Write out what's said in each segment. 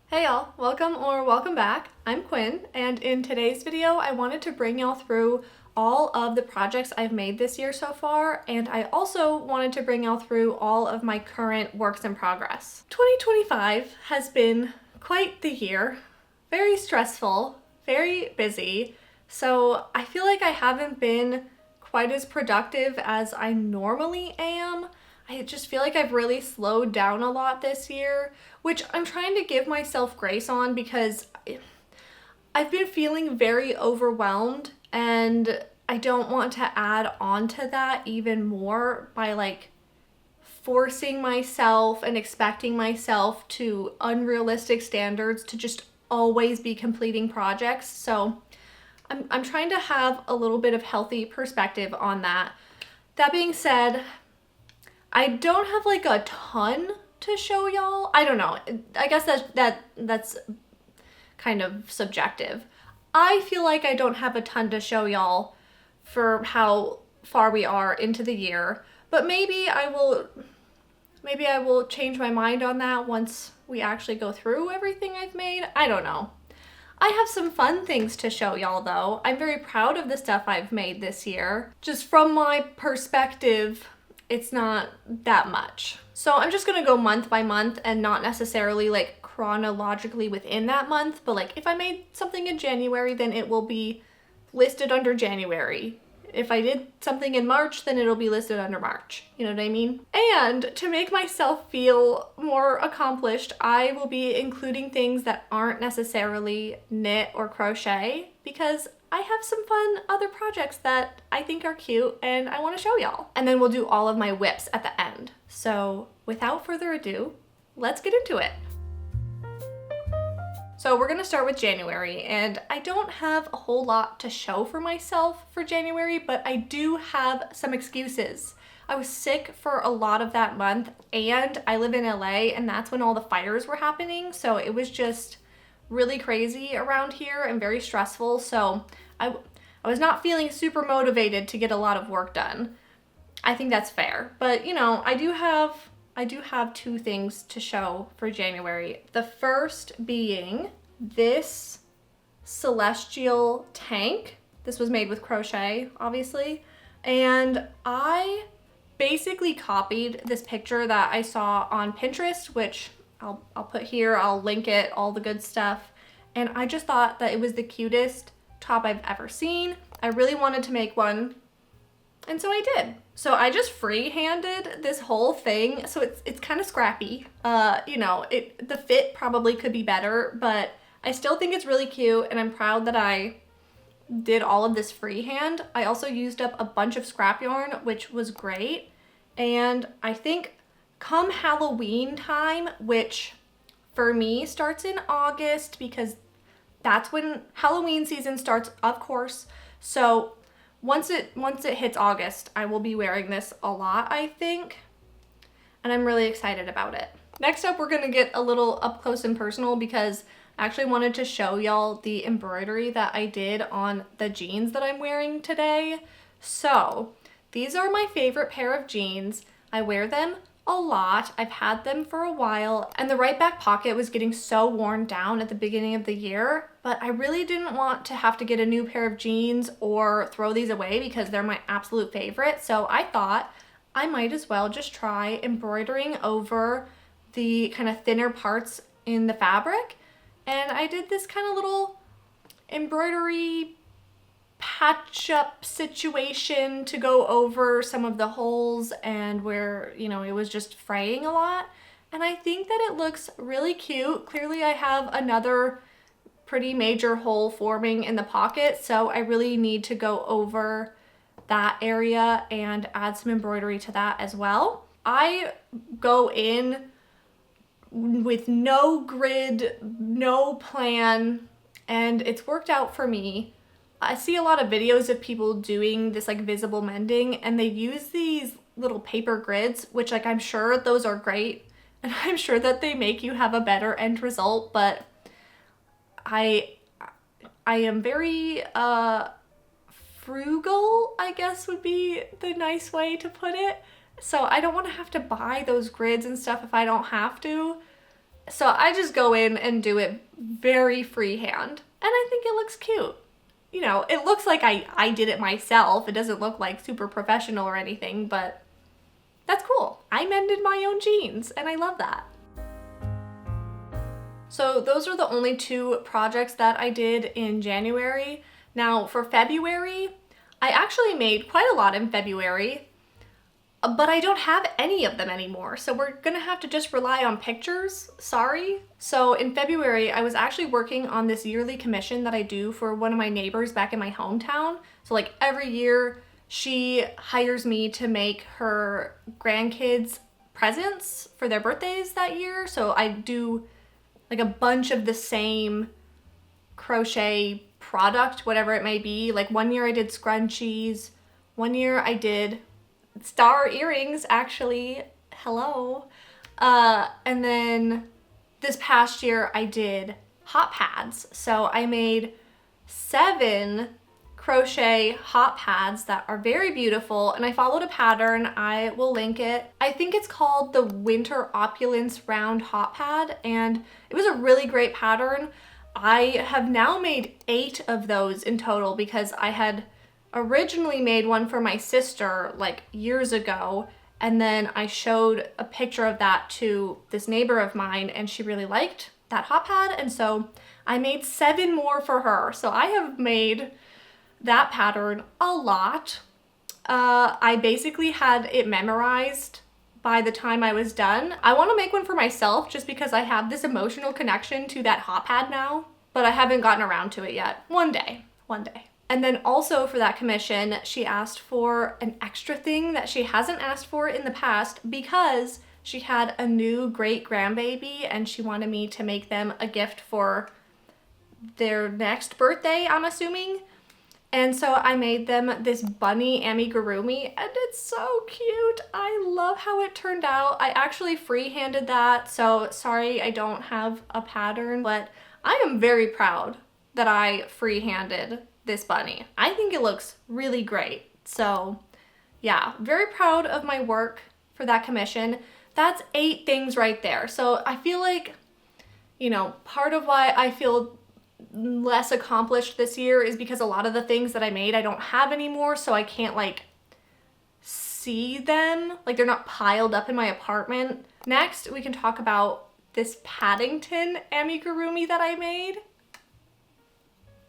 Hey y'all, welcome back. I'm Quinn, and in today's video I wanted to bring y'all through all of the projects I've made this year so far, and I also wanted to bring y'all through all of my current works in progress. 2025 has been quite the year, very stressful, very busy, so I feel like I haven't been quite as productive as I normally am. I just feel like I've really slowed down a lot this year, which I'm trying to give myself grace on because I've been feeling very overwhelmed and I don't want to add on to that even more by forcing myself and expecting myself to unrealistic standards to just always be completing projects. So I'm trying to have a little bit of healthy perspective on that. That being said, I don't have like a ton to show y'all. I don't know. I guess that's kind of subjective. I feel like I don't have a ton to show y'all for how far we are into the year, but maybe I will change my mind on that once we actually go through everything I've made. I don't know. I have some fun things to show y'all though. I'm very proud of the stuff I've made this year. Just from my perspective, it's not that much. So I'm just gonna go month by month and not necessarily like chronologically within that month, but like if I made something in January, then it will be listed under January. If I did something in March, then it'll be listed under March. You know what I mean? And to make myself feel more accomplished, I will be including things that aren't necessarily knit or crochet because I have some fun other projects that I think are cute and I want to show y'all. And then we'll do all of my whips at the end. So without further ado, let's get into it. So we're gonna start with January, and I don't have a whole lot to show for myself for January, but I do have some excuses. I was sick for a lot of that month, and I live in LA, and that's when all the fires were happening, so it was just really crazy around here and very stressful, so I was not feeling super motivated to get a lot of work done. I think that's fair, but you know, I do have two things to show for January. The first being this celestial tank. This was made with crochet, obviously. And I basically copied this picture that I saw on Pinterest, which I'll put here, I'll link it, all the good stuff. And I just thought that it was the cutest top I've ever seen. I really wanted to make one, and so I did. So I just free-handed this whole thing, so it's kind of scrappy. You know, the fit probably could be better, but I still think it's really cute, and I'm proud that I did all of this freehand. I also used up a bunch of scrap yarn, which was great, and I think come Halloween time, which for me starts in August because that's when Halloween season starts, of course, so once it hits August, I will be wearing this a lot, I think, and I'm really excited about it. Next up, we're gonna get a little up close and personal because I actually wanted to show y'all the embroidery that I did on the jeans that I'm wearing today. So these are my favorite pair of jeans. I wear them a lot. I've had them for a while, and the right back pocket was getting so worn down at the beginning of the year, but I really didn't want to have to get a new pair of jeans or throw these away because they're my absolute favorite. So I thought I might as well just try embroidering over the kind of thinner parts in the fabric. And I did this kind of little embroidery patch up situation to go over some of the holes and where, you know, it was just fraying a lot. And I think that it looks really cute. Clearly I have another pretty major hole forming in the pocket, so I really need to go over that area and add some embroidery to that as well. I go in with no grid, no plan, and it's worked out for me. I see a lot of videos of people doing this like visible mending, and they use these little paper grids, which like I'm sure those are great and I'm sure that they make you have a better end result, but I am very frugal, I guess would be the nice way to put it. So I don't want to have to buy those grids and stuff if I don't have to. So I just go in and do it very freehand. And I think it looks cute. You know, it looks like I did it myself. It doesn't look like super professional or anything, but that's cool. I mended my own jeans and I love that. So those are the only 2 projects that I did in January. Now for February, I actually made quite a lot in February, but I don't have any of them anymore. So we're gonna have to just rely on pictures, sorry. So in February, I was actually working on this yearly commission that I do for one of my neighbors back in my hometown. So like every year she hires me to make her grandkids presents for their birthdays that year. So I do like a bunch of the same crochet product, whatever it may be. Like one year I did scrunchies, one year I did star earrings, actually, hello. And then this past year I did hot pads. So I made 7 crochet hot pads that are very beautiful, and I followed a pattern. I will link it. I think it's called the Winter Opulence Round Hot Pad, and it was a really great pattern. I have now made 8 of those in total because I had originally made one for my sister like years ago, and then I showed a picture of that to this neighbor of mine and she really liked that hot pad, and so I made 7 more for her. So I have made that pattern a lot. I basically had it memorized by the time I was done. I want to make one for myself just because I have this emotional connection to that hot pad now, but I haven't gotten around to it yet. One day. And then also for that commission, she asked for an extra thing that she hasn't asked for in the past because she had a new great grandbaby and she wanted me to make them a gift for their next birthday, I'm assuming. And so I made them this bunny amigurumi, and it's so cute. I love how it turned out. I actually freehanded that, so sorry I don't have a pattern, but I am very proud that I freehanded this bunny. I think it looks really great. So yeah, very proud of my work for that commission. That's 8 things right there. So I feel like, you know, part of why I feel less accomplished this year is because a lot of the things that I made I don't have anymore, so I can't like see them, like they're not piled up in my apartment. Next we can talk about this Paddington amigurumi that I made.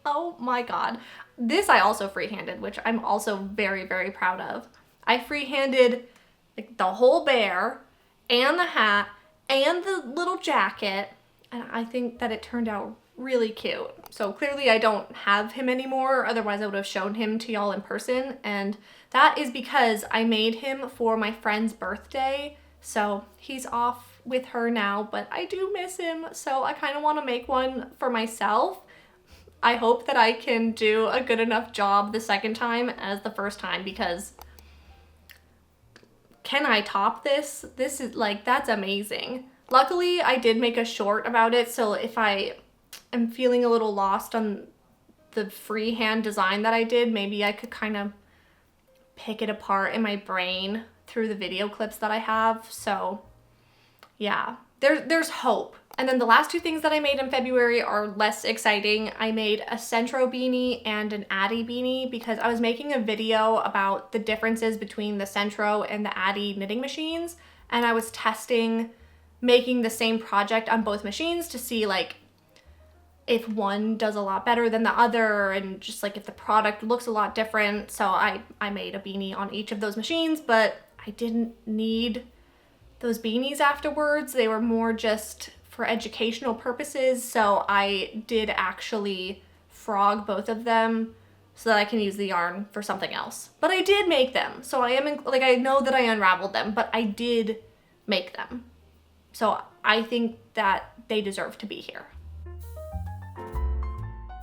Oh my god, this I also freehanded, which I'm also very, very proud of. I freehanded like the whole bear and the hat and the little jacket, and I think that it turned out really cute. So clearly I don't have him anymore, otherwise I would have shown him to y'all in person, and that is because I made him for my friend's birthday. So he's off with her now, but I do miss him, so I kind of want to make one for myself. I hope that I can do a good enough job the second time as the first time, because can I top this? This is like, that's amazing. Luckily I did make a short about it, so if I am feeling a little lost on the freehand design that I did, maybe I could kind of pick it apart in my brain through the video clips that I have. So yeah, there's hope. And then the last 2 things that I made in February are less exciting. I made a Centro beanie and an Addy beanie because I was making a video about the differences between the Centro and the Addy knitting machines, and I was testing making the same project on both machines to see like if one does a lot better than the other, and just like if the product looks a lot different. So I made a beanie on each of those machines, but I didn't need those beanies afterwards. They were more just for educational purposes. So I did actually frog both of them so that I can use the yarn for something else. But I did make them. So I know that I unraveled them, but I did make them. So I think that they deserve to be here.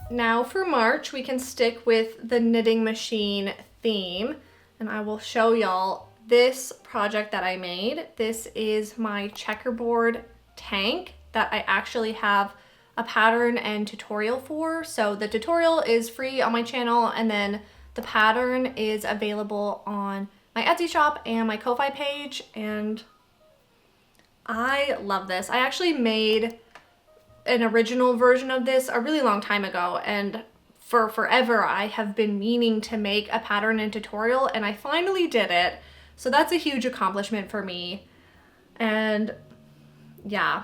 Now for March, we can stick with the knitting machine theme, and I will show y'all this project that I made. This is my checkerboard tank that I actually have a pattern and tutorial for. So the tutorial is free on my channel, and then the pattern is available on my Etsy shop and my Ko-Fi page. And I love this. I actually made an original version of this a really long time ago, and for forever I have been meaning to make a pattern and tutorial, and I finally did it. So that's a huge accomplishment for me. And yeah,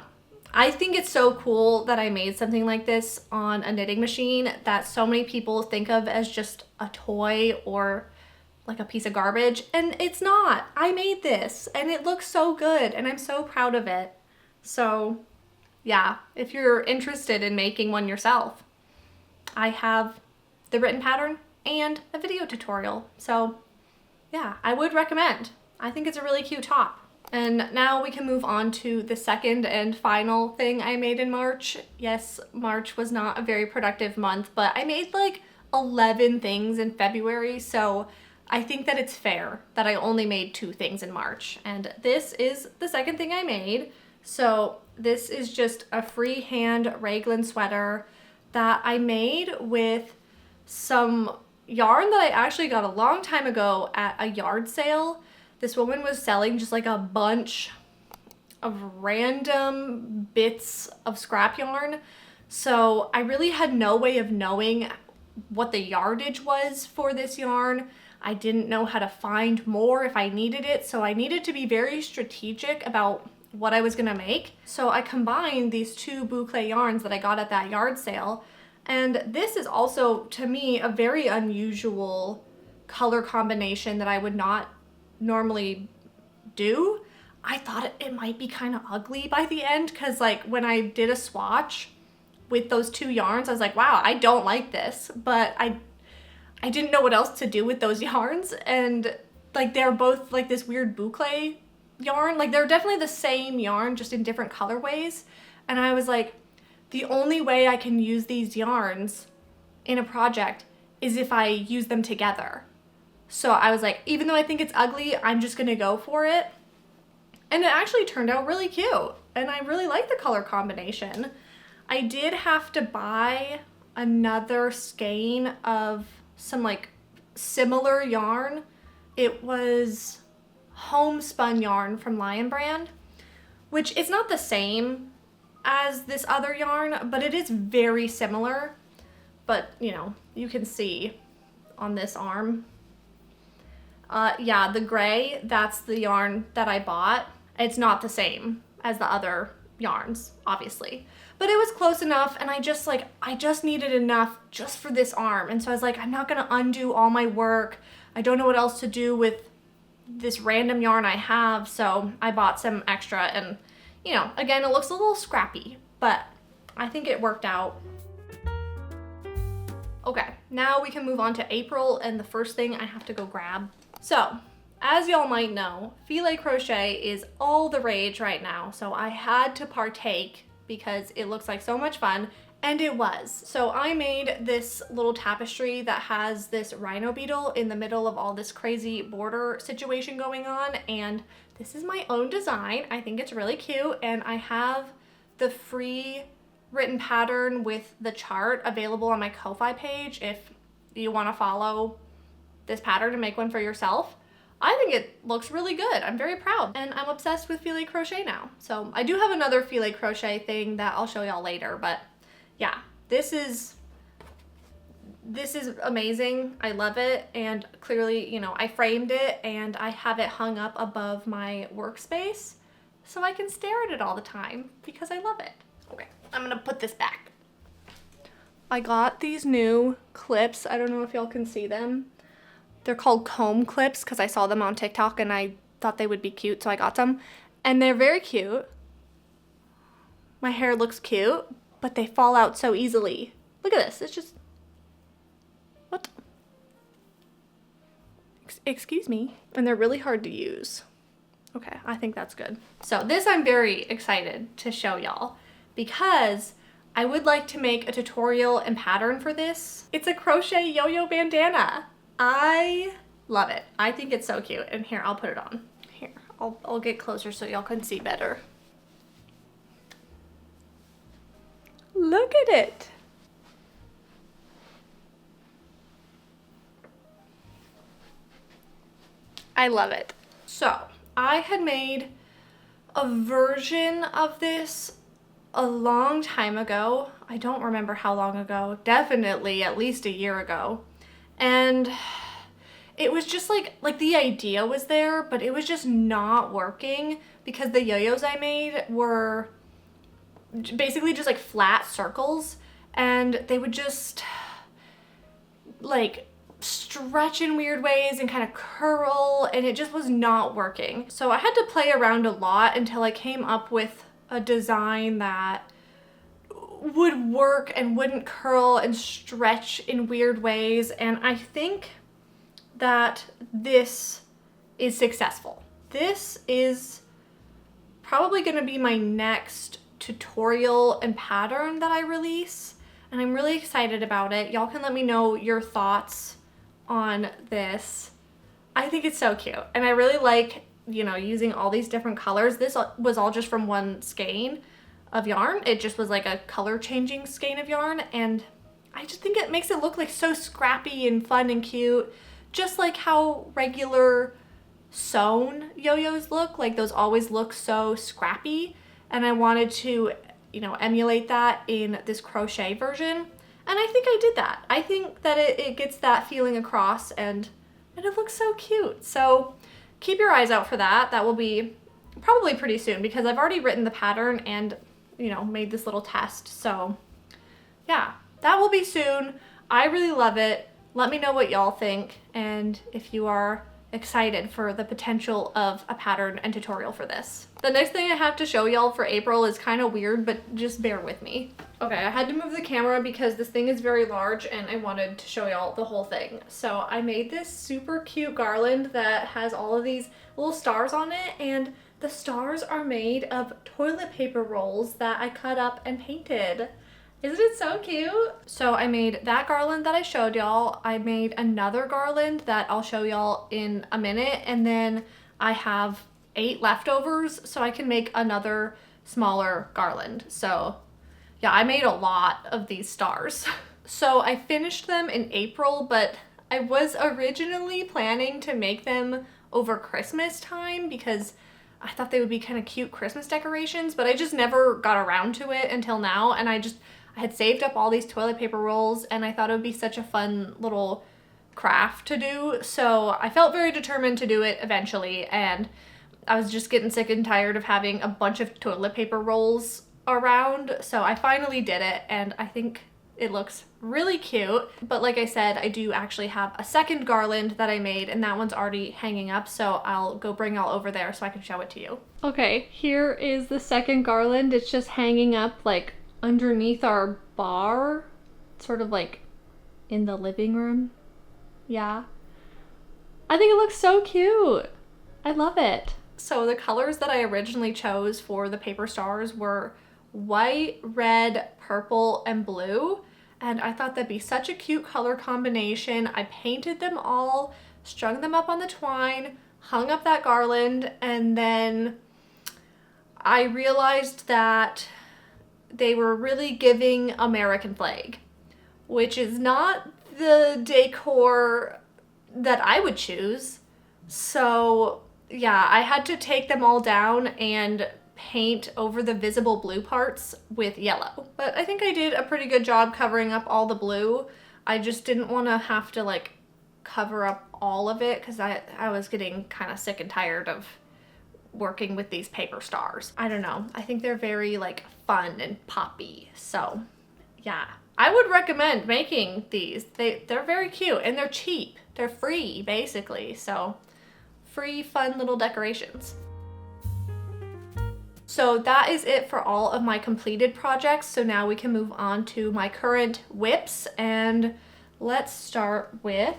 I think it's so cool that I made something like this on a knitting machine that so many people think of as just a toy or like a piece of garbage, and it's not. I made this and it looks so good and I'm so proud of it. So yeah, if you're interested in making one yourself, I have the written pattern and a video tutorial. So yeah, I would recommend. I think it's a really cute top. And now we can move on to the second and final thing I made in March. Yes, March was not a very productive month, but I made like 11 things in February, so I think that it's fair that I only made 2 things in March. And this is the second thing I made. So this is just a freehand raglan sweater that I made with some yarn that I actually got a long time ago at a yard sale. This woman was selling just like a bunch of random bits of scrap yarn. So I really had no way of knowing what the yardage was for this yarn. I didn't know how to find more if I needed it. So I needed to be very strategic about what I was gonna make. So I combined these 2 boucle yarns that I got at that yard sale. And this is also, to me, a very unusual color combination that I would not normally do. I thought it might be kind of ugly by the end, because like when I did a swatch with those 2 yarns, I was like, wow, I don't like this. But I didn't know what else to do with those yarns, and like they're both like this weird boucle yarn. Like they're definitely the same yarn, just in different colorways. And I was like, the only way I can use these yarns in a project is if I use them together. So I was like, even though I think it's ugly, I'm just gonna go for it. And it actually turned out really cute, and I really like the color combination. I did have to buy another skein of some like similar yarn. It was homespun yarn from Lion Brand, which is not the same as this other yarn, but it is very similar. But you know, you can see on this arm. Yeah, the gray, that's the yarn that I bought. It's not the same as the other yarns, obviously. But it was close enough, and I just needed enough just for this arm. And so I was like, I'm not gonna undo all my work. I don't know what else to do with this random yarn I have, so I bought some extra, and you know, again, it looks a little scrappy, but I think it worked out. Okay, now we can move on to April, and the first thing I have to go grab. So, as y'all might know, filet crochet is all the rage right now, so I had to partake because it looks like so much fun, and it was. So I made this little tapestry that has this rhino beetle in the middle of all this crazy border situation going on, and this is my own design. I think it's really cute, and I have the free written pattern with the chart available on my Ko-Fi page if you want to follow this pattern and make one for yourself. I think it looks really good. I'm very proud, and I'm obsessed with filet crochet now. So I do have another filet crochet thing that I'll show y'all later, but yeah, this is amazing. I love it, and clearly, you know, I framed it and I have it hung up above my workspace so I can stare at it all the time because I love it. Okay, I'm gonna put this back. I got these new clips. I don't know if y'all can see them. They're called comb clips because I saw them on TikTok and I thought they would be cute, so I got them. And they're very cute. My hair looks cute, but they fall out so easily. Look at this. It's just... What? Excuse me. And they're really hard to use. Okay, I think that's good. So this I'm very excited to show y'all because I would like to make a tutorial and pattern for this. It's a crochet yo-yo bandana. I love it. I think it's so cute. And here, I'll put it on. Here, I'll get closer so y'all can see better. Look at it. I love it. So I had made a version of this a long time ago. I don't remember how long ago, definitely at least a year ago. And it was just like the idea was there, but it was just not working because the yo-yos I made were basically just like flat circles, and they would just like stretch in weird ways and kind of curl, and it just was not working. So I had to play around a lot until I came up with a design that would work and wouldn't curl and stretch in weird ways, and I think that this is successful. This is probably going to be my next tutorial and pattern that I release, and I'm really excited about it. Y'all can let me know your thoughts on this. I think it's so cute, and I really like, you know, using all these different colors. This was all just from one skein of yarn. It just was like a color changing skein of yarn, and I just think it makes it look like so scrappy and fun and cute, just like how regular sewn yo-yos look. Like those always look so scrappy, and I wanted to, you know, emulate that in this crochet version, and I think I did that. I think that it gets that feeling across, and it looks so cute. So keep your eyes out for that. That will be probably pretty soon because I've already written the pattern and, you know, made this little test. So yeah, that will be soon. I really love it. Let me know what y'all think, and if you are excited for the potential of a pattern and tutorial for this. The next thing I have to show y'all for April is kind of weird, but just bear with me. Okay, I had to move the camera because this thing is very large and I wanted to show y'all the whole thing. So I made this super cute garland that has all of these little stars on it, and the stars are made of toilet paper rolls that I cut up and painted. Isn't it so cute? So I made that garland that I showed y'all. I made another garland that I'll show y'all in a minute, and then I have 8 leftovers so I can make another smaller garland. So yeah, I made a lot of these stars. So I finished them in April, but I was originally planning to make them over Christmas time because I thought they would be kind of cute Christmas decorations, but I just never got around to it until now, and I had saved up all these toilet paper rolls, and I thought it would be such a fun little craft to do, so I felt very determined to do it eventually, and I was just getting sick and tired of having a bunch of toilet paper rolls around, so I finally did it, and I think it looks really cute. But like I said, I do actually have a second garland that I made, and that one's already hanging up, so I'll go bring y'all over there so I can show it to you. Okay, here is the second garland. It's just hanging up like underneath our bar, sort of like in the living room. Yeah, I think it looks so cute. I love it. So the colors that I originally chose for the paper stars were white, red, purple, and blue, and I thought that'd be such a cute color combination. I painted them all, strung them up on the twine, hung up that garland, and then I realized that they were really giving American flag, which is not the decor that I would choose. So yeah, I had to take them all down and paint over the visible blue parts with yellow. But I think I did a pretty good job covering up all the blue. I just didn't want to have to like cover up all of it because I was getting kind of sick and tired of working with these paper stars. I don't know. I think they're very like fun and poppy. So yeah, I would recommend making these. They're very cute and they're cheap. They're free basically. So free, fun little decorations. So that is it for all of my completed projects. So now we can move on to my current whips, and let's start with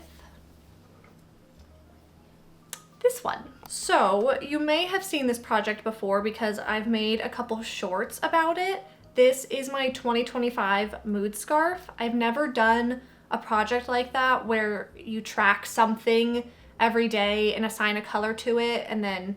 this one. So you may have seen this project before because I've made a couple shorts about it. This is my 2025 mood scarf. I've never done a project like that where you track something every day and assign a color to it and then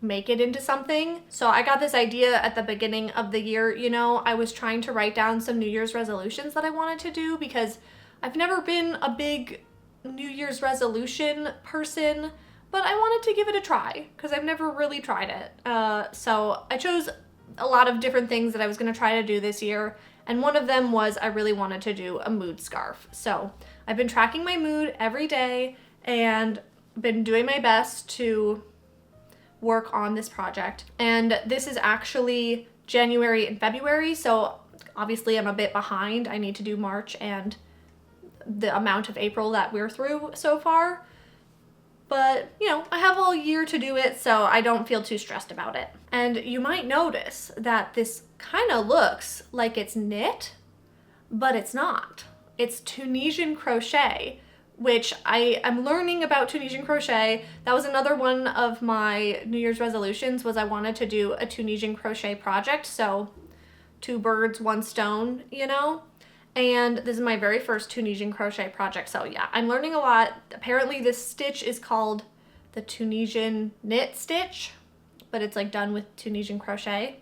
make it into something. So I got this idea at the beginning of the year. You know, I was trying to write down some New Year's resolutions that I wanted to do because I've never been a big New Year's resolution person, but I wanted to give it a try because I've never really tried it. So I chose a lot of different things that I was going to try to do this year, and one of them was I really wanted to do a mood scarf. So I've been tracking my mood every day and been doing my best to work on this project. And this is actually January and February, so obviously I'm a bit behind. I need to do March and the amount of April that we're through so far. But, you know, I have all year to do it, so I don't feel too stressed about it. And you might notice that this kind of looks like it's knit, but it's not. It's Tunisian crochet, which I'm learning about Tunisian crochet. That was another one of my New Year's resolutions, was I wanted to do a Tunisian crochet project. So 2 birds, 1 stone, you know? And this is my very first Tunisian crochet project. So yeah, I'm learning a lot. Apparently this stitch is called the Tunisian knit stitch, but it's like done with Tunisian crochet.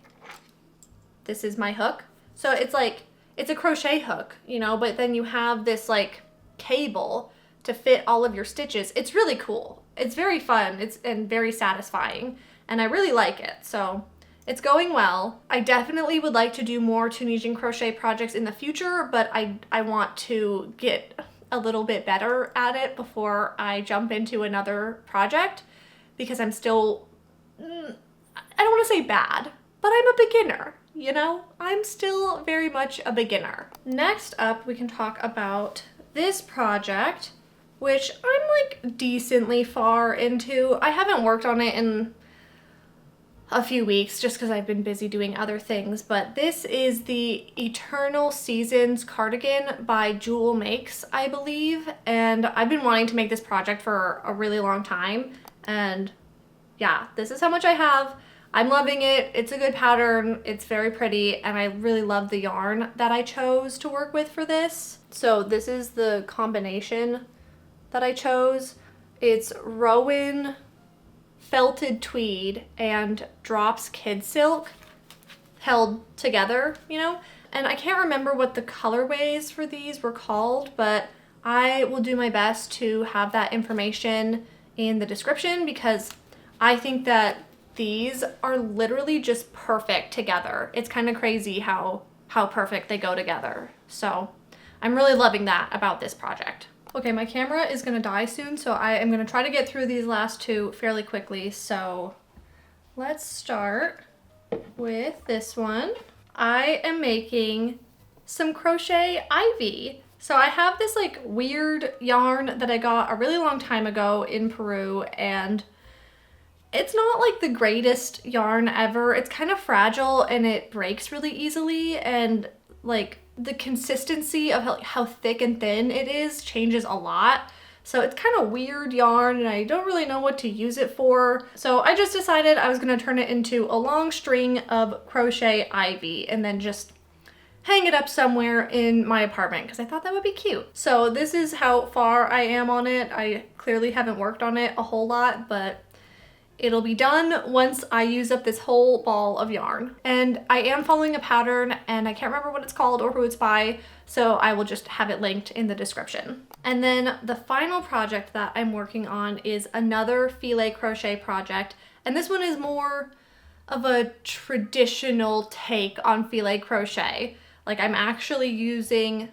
This is my hook. So it's like, it's a crochet hook, you know, but then you have this like cable to fit all of your stitches. It's really cool. It's very fun. And very satisfying, and I really like it. So it's going well. I definitely would like to do more Tunisian crochet projects in the future, but I want to get a little bit better at it before I jump into another project, because I'm still, I don't want to say bad, but I'm a beginner, you know? I'm still very much a beginner. Next up, we can talk about this project, which I'm like decently far into. I haven't worked on it in a few weeks just because I've been busy doing other things, but this is the Eternal Seasons cardigan by Jewel Makes, I believe, and I've been wanting to make this project for a really long time, and yeah, this is how much I have. I'm loving it. It's a good pattern. It's very pretty, and I really love the yarn that I chose to work with for this. So this is the combination that I chose. It's Rowan felted tweed and drops kid silk held together, you know? And I can't remember what the colorways for these were called, but I will do my best to have that information in the description, because I think that these are literally just perfect together. It's kind of crazy how perfect they go together. So I'm really loving that about this project. Okay, my camera is gonna die soon, so I am gonna try to get through these last 2 fairly quickly. So let's start with this one. I am making some crochet ivy. So I have this like weird yarn that I got a really long time ago in Peru, and it's not like the greatest yarn ever. It's kind of fragile and it breaks really easily, and like the consistency of how thick and thin it is changes a lot. So it's kind of weird yarn, and I don't really know what to use it for. So I just decided I was gonna turn it into a long string of crochet ivy and then just hang it up somewhere in my apartment, because I thought that would be cute. So this is how far I am on it. I clearly haven't worked on it a whole lot, but it'll be done once I use up this whole ball of yarn. And I am following a pattern, and I can't remember what it's called or who it's by, so I will just have it linked in the description. And then the final project that I'm working on is another filet crochet project. And this one is more of a traditional take on filet crochet. Like, I'm actually using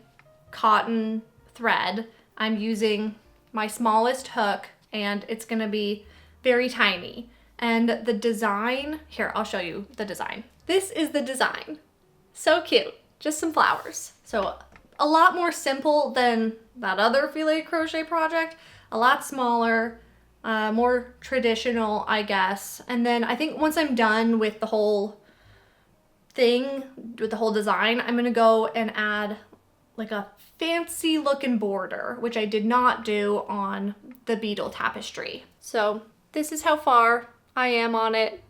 cotton thread. I'm using my smallest hook, and it's gonna be very tiny. And the design, here, I'll show you the design. This is the design. So cute, just some flowers. So a lot more simple than that other filet crochet project, a lot smaller, more traditional, I guess. And then I think once I'm done with the whole thing, with the whole design, I'm gonna go and add like a fancy looking border, which I did not do on the beetle tapestry. So this is how far I am on it.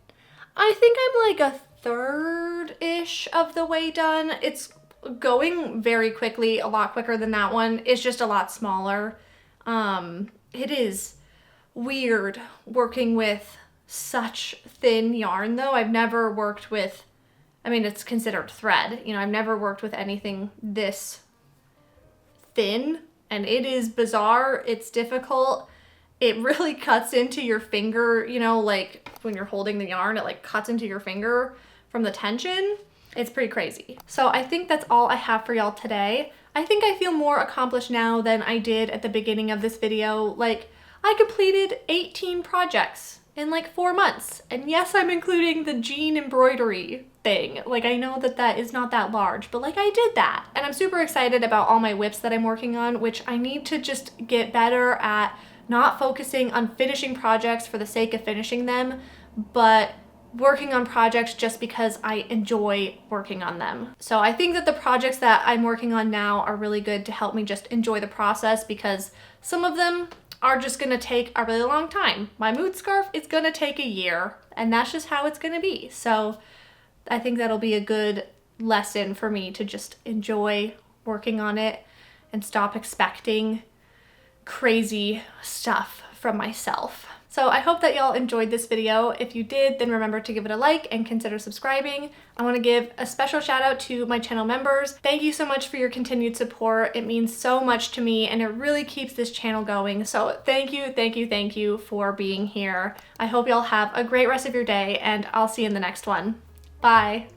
I think I'm like a third-ish of the way done. It's going very quickly, a lot quicker than that one. It's just a lot smaller. It is weird working with such thin yarn though. I've never worked with, I mean, it's considered thread. You know, I've never worked with anything this thin, and it is bizarre. It's difficult. it really cuts into your finger, you know, like when you're holding the yarn, it like cuts into your finger from the tension. It's pretty crazy. So I think that's all I have for y'all today. I think I feel more accomplished now than I did at the beginning of this video. Like, I completed 18 projects in like 4 months. And yes, I'm including the jean embroidery thing. Like, I know that that is not that large, but like I did that. And I'm super excited about all my whips that I'm working on, which I need to just get better at not focusing on finishing projects for the sake of finishing them, but working on projects just because I enjoy working on them. So I think that the projects that I'm working on now are really good to help me just enjoy the process, because some of them are just gonna take a really long time. My mood scarf is gonna take a year, and that's just how it's gonna be. So I think that'll be a good lesson for me to just enjoy working on it and stop expecting crazy stuff from myself. So I hope that y'all enjoyed this video. If you did, then remember to give it a like and consider subscribing. I want to give a special shout out to my channel members. Thank you so much for your continued support. It means so much to me and it really keeps this channel going. So thank you, thank you, thank you for being here. I hope y'all have a great rest of your day and I'll see you in the next one. Bye.